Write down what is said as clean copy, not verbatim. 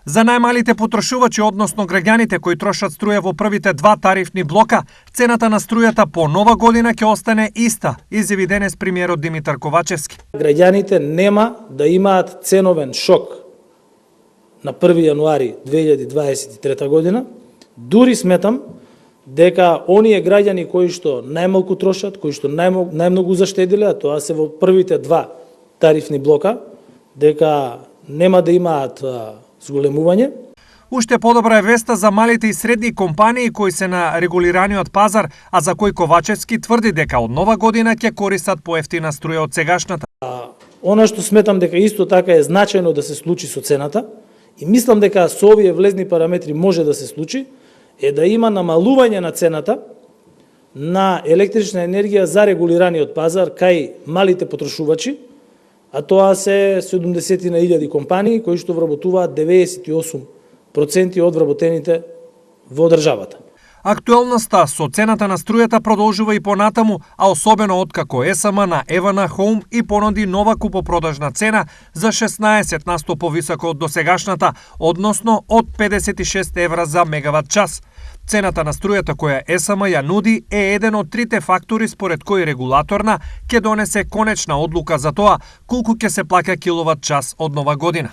За најмалите потрошувачи, односно граѓаните кои трошат струја во првите два тарифни блока, цената на струјата по нова година ќе остане иста, изјави денес премиерот Димитар Ковачевски. Граѓаните нема да имаат ценовен шок на 1 јануари 2023 година. Дури сметам дека оние граѓани кои што најмалку трошат, кои што најмногу заштедиле, а тоа се во првите два тарифни блока, дека нема да имаат зголемување. Уште подобра е веста за малите и средни компании кои се на регулираниот пазар, а за кои Ковачевски тврди дека од нова година ќе користат поевтина струја од сегашната. Она што сметам дека исто така е значајно да се случи со цената, и мислам дека со овие влезни параметри може да се случи, е да има намалување на цената на електрична енергија за регулираниот пазар кај малите потрошувачи, а тоа се 70.000 компании кои што вработуваат 98% од вработените во државата. Актуелноста со цената на струјата продолжува и понатаму, а особено откако ЕСМ на Евана Хоум и понуди нова купопродажна цена за 16% повисока од досегашната, односно од 56 евра за мегават час. Цената на струјата која ЕСМ ја нуди е еден од трите фактори според кои регулаторна ќе донесе конечна одлука за тоа колку ќе се плаќа киловат час од нова година.